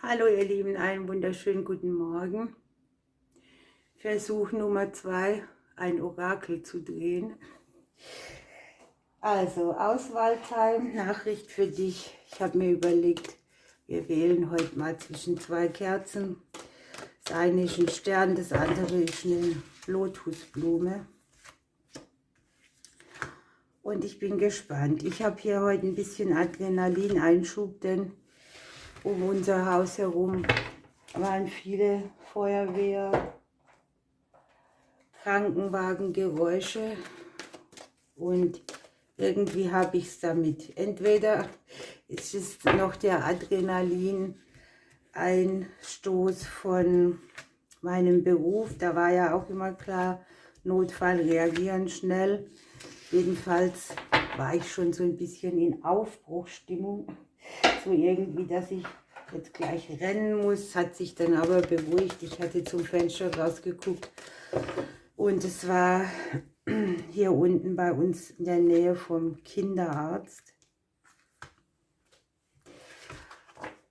Hallo ihr Lieben, einen wunderschönen guten Morgen. Versuch Nummer 2, ein Orakel zu drehen. Also Auswahltime, Nachricht für dich. Ich habe mir überlegt, wir wählen heute mal zwischen zwei Kerzen. Das eine ist ein Stern, das andere ist eine Lotusblume. Und ich bin gespannt. Ich habe hier heute ein bisschen Adrenalin-Einschub, denn um unser Haus herum waren viele Feuerwehr, Krankenwagengeräusche und irgendwie habe ich es damit. Entweder ist es noch der Adrenalin-Einstoß von meinem Beruf, da war ja auch immer klar, Notfall reagieren schnell. Jedenfalls war ich schon so ein bisschen in Aufbruchsstimmung, so irgendwie, dass ich jetzt gleich rennen muss, hat sich dann aber beruhigt. Ich hatte zum Fenster rausgeguckt und es war hier unten bei uns in der Nähe vom Kinderarzt.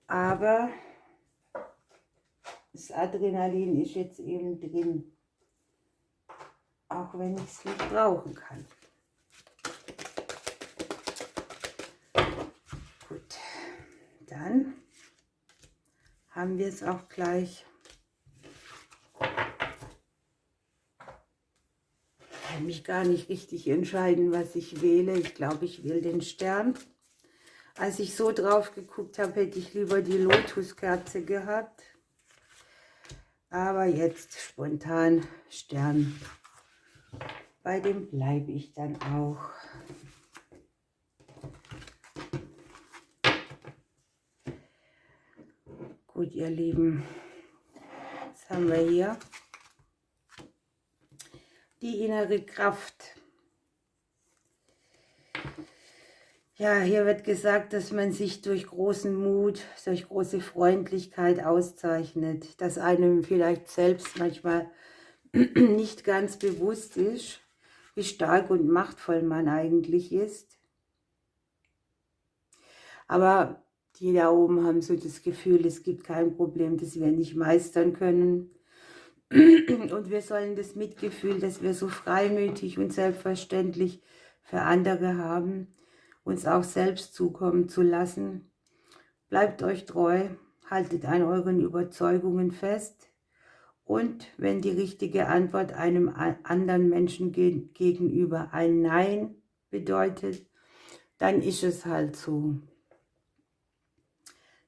Aber das Adrenalin ist jetzt eben drin, auch wenn ich es nicht brauchen kann. Gut, dann haben wir es auch gleich. Ich kann mich gar nicht richtig entscheiden, was ich wähle. Ich glaube, ich wähle den Stern. Als ich so drauf geguckt habe, hätte ich lieber die Lotuskerze gehabt. Aber jetzt spontan Stern. Bei dem bleibe ich dann auch. Gut, ihr Lieben, was haben wir hier? Die innere Kraft. Ja, hier wird gesagt, dass man sich durch großen Mut, durch große Freundlichkeit auszeichnet, dass einem vielleicht selbst manchmal nicht ganz bewusst ist, wie stark und machtvoll man eigentlich ist. Aber die da oben haben so das Gefühl, es gibt kein Problem, das wir nicht meistern können. Und wir sollen das Mitgefühl, das wir so freimütig und selbstverständlich für andere haben, uns auch selbst zukommen zu lassen. Bleibt euch treu, haltet an euren Überzeugungen fest und wenn die richtige Antwort einem anderen Menschen gegenüber ein Nein bedeutet, dann ist es halt so.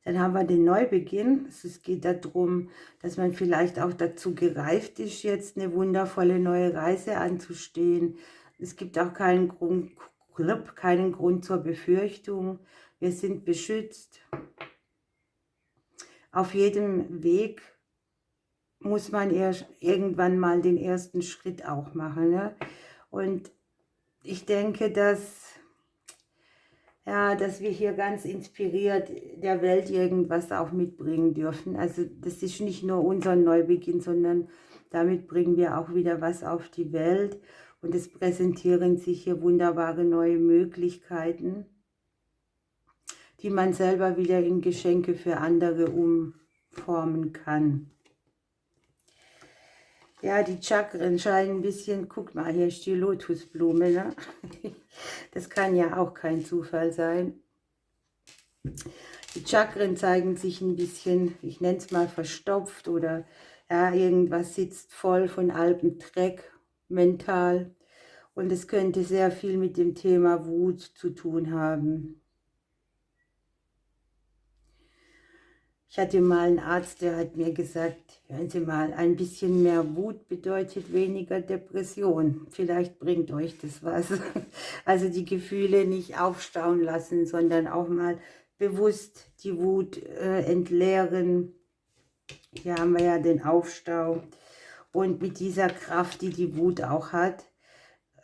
Dann haben wir den Neubeginn. Es geht darum, dass man vielleicht auch dazu gereift ist, jetzt eine wundervolle neue Reise anzustehen. Es gibt auch keinen Grund zur Befürchtung. Wir sind beschützt. Auf jedem Weg muss man erst irgendwann mal den ersten Schritt auch machen. Ne? Und ich denke, dass wir hier ganz inspiriert der Welt irgendwas auch mitbringen dürfen. Also das ist nicht nur unser Neubeginn, sondern damit bringen wir auch wieder was auf die Welt. Und es präsentieren sich hier wunderbare neue Möglichkeiten, die man selber wieder in Geschenke für andere umformen kann. Ja, die Chakren scheinen ein bisschen, guck mal, hier ist die Lotusblume, ne? Das kann ja auch kein Zufall sein. Die Chakren zeigen sich ein bisschen, ich nenne es mal verstopft oder ja, irgendwas sitzt voll von altem Dreck mental. Und es könnte sehr viel mit dem Thema Wut zu tun haben. Ich hatte mal einen Arzt, der hat mir gesagt, hören Sie mal, ein bisschen mehr Wut bedeutet weniger Depression. Vielleicht bringt euch das was. Also die Gefühle nicht aufstauen lassen, sondern auch mal bewusst die Wut entleeren. Hier haben wir ja den Aufstau. Und mit dieser Kraft, die die Wut auch hat,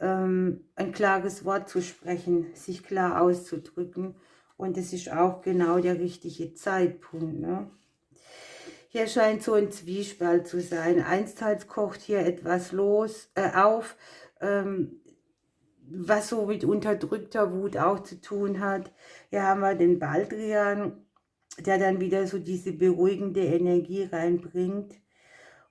ein klares Wort zu sprechen, sich klar auszudrücken. Und es ist auch genau der richtige Zeitpunkt. Ne? Hier scheint so ein Zwiespalt zu sein. Einerseits kocht hier etwas auf, was so mit unterdrückter Wut auch zu tun hat. Hier haben wir den Baldrian. der dann wieder so diese beruhigende Energie reinbringt.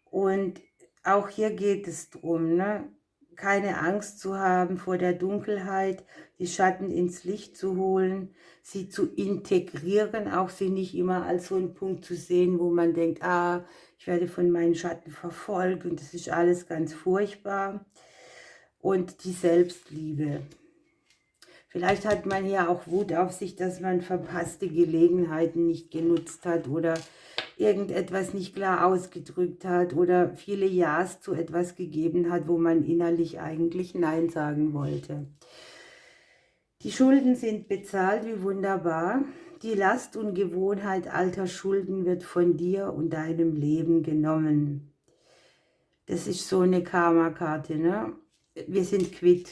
Und auch hier geht es darum, ne? Keine Angst zu haben vor der Dunkelheit, die Schatten ins Licht zu holen, sie zu integrieren, auch sie nicht immer als so einen Punkt zu sehen, wo man denkt, ah, ich werde von meinen Schatten verfolgt und das ist alles ganz furchtbar. Und die Selbstliebe. Vielleicht hat man ja auch Wut auf sich, dass man verpasste Gelegenheiten nicht genutzt hat oder irgendetwas nicht klar ausgedrückt hat oder viele Ja's zu etwas gegeben hat, wo man innerlich eigentlich Nein sagen wollte. Die Schulden sind bezahlt, wie wunderbar. Die Last und Gewohnheit alter Schulden wird von dir und deinem Leben genommen. Das ist so eine Karma-Karte, ne? Wir sind quitt.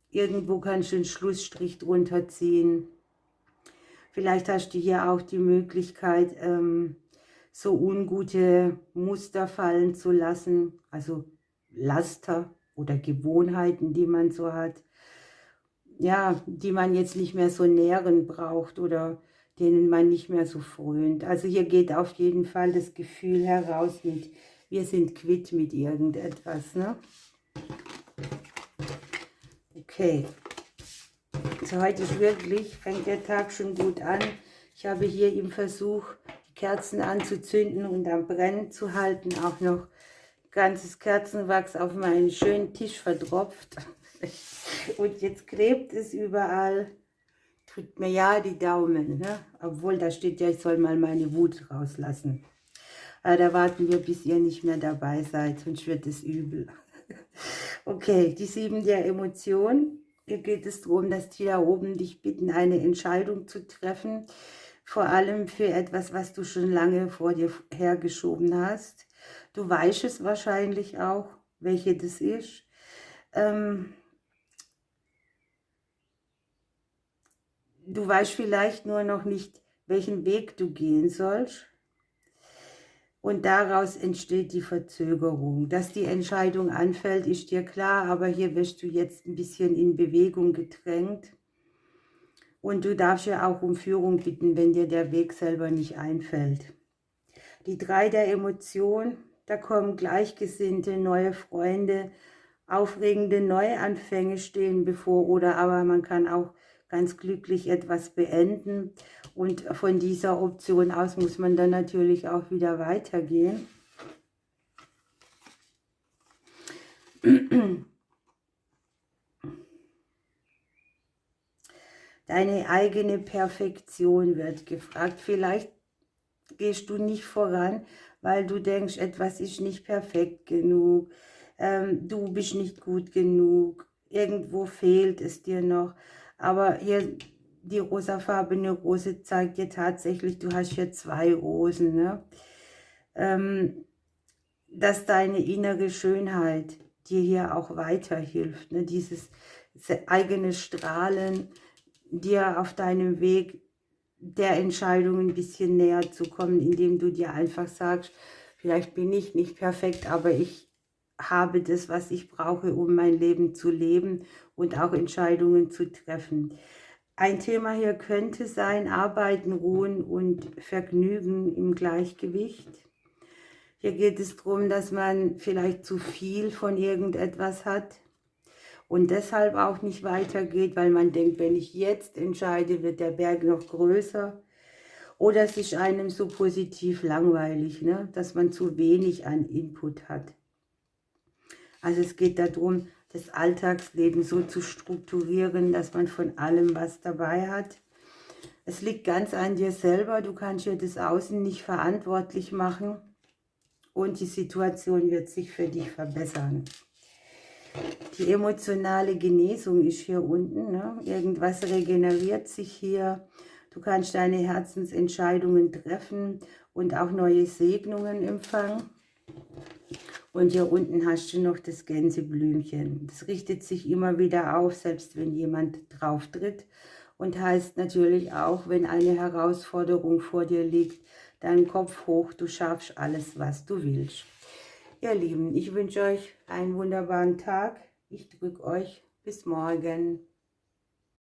Irgendwo kannst du einen Schlussstrich drunter ziehen. Vielleicht hast du hier auch die Möglichkeit, so ungute Muster fallen zu lassen, also Laster oder Gewohnheiten, die man so hat, ja, die man jetzt nicht mehr so nähren braucht oder denen man nicht mehr so frönt. Also hier geht auf jeden Fall das Gefühl heraus mit, wir sind quitt mit irgendetwas, ne? Okay. So, heute ist wirklich, fängt der Tag schon gut an. Ich habe hier im Versuch, die Kerzen anzuzünden und am Brennen zu halten, auch noch ganzes Kerzenwachs auf meinen schönen Tisch verdropft. Und jetzt klebt es überall. Drückt mir ja die Daumen, ne? Obwohl da steht ja, ich soll mal meine Wut rauslassen. Aber da warten wir, bis ihr nicht mehr dabei seid, sonst wird es übel. Okay, die 7 der Emotionen. Hier geht es darum, dass die da oben dich bitten, eine Entscheidung zu treffen. Vor allem für etwas, was du schon lange vor dir hergeschoben hast. Du weißt es wahrscheinlich auch, welche das ist. Du weißt vielleicht nur noch nicht, welchen Weg du gehen sollst. Und daraus entsteht die Verzögerung. Dass die Entscheidung anfällt, ist dir klar, aber hier wirst du jetzt ein bisschen in Bewegung gedrängt. Und du darfst ja auch um Führung bitten, wenn dir der Weg selber nicht einfällt. Die 3 der Emotion, da kommen Gleichgesinnte, neue Freunde, aufregende Neuanfänge stehen bevor, oder aber man kann auch ganz glücklich etwas beenden. Und von dieser Option aus muss man dann natürlich auch wieder weitergehen. Deine eigene Perfektion wird gefragt. Vielleicht gehst du nicht voran, weil du denkst, etwas ist nicht perfekt genug, du bist nicht gut genug, irgendwo fehlt es dir noch. Aber hier die rosafarbene Rose zeigt dir tatsächlich, du hast hier 2 Rosen, ne? Dass deine innere Schönheit dir hier auch weiterhilft, ne? Dieses eigene Strahlen dir auf deinem Weg der Entscheidung ein bisschen näher zu kommen, indem du dir einfach sagst, vielleicht bin ich nicht perfekt, aber ich habe das, was ich brauche, um mein Leben zu leben und auch Entscheidungen zu treffen. Ein Thema hier könnte sein, Arbeiten, Ruhen und Vergnügen im Gleichgewicht. Hier geht es darum, dass man vielleicht zu viel von irgendetwas hat und deshalb auch nicht weitergeht, weil man denkt, wenn ich jetzt entscheide, wird der Berg noch größer. Oder es ist einem so positiv langweilig, ne? Dass man zu wenig an Input hat. Also es geht darum, das Alltagsleben so zu strukturieren, dass man von allem was dabei hat. Es liegt ganz an dir selber, du kannst ja das Außen nicht verantwortlich machen und die Situation wird sich für dich verbessern. Die emotionale Genesung ist hier unten, ne? Irgendwas regeneriert sich hier. Du kannst deine Herzensentscheidungen treffen und auch neue Segnungen empfangen. Und hier unten hast du noch das Gänseblümchen. Das richtet sich immer wieder auf, selbst wenn jemand drauf tritt. Und heißt natürlich auch, wenn eine Herausforderung vor dir liegt, dein Kopf hoch, du schaffst alles, was du willst. Ihr Lieben, ich wünsche euch einen wunderbaren Tag. Ich drücke euch. Bis morgen.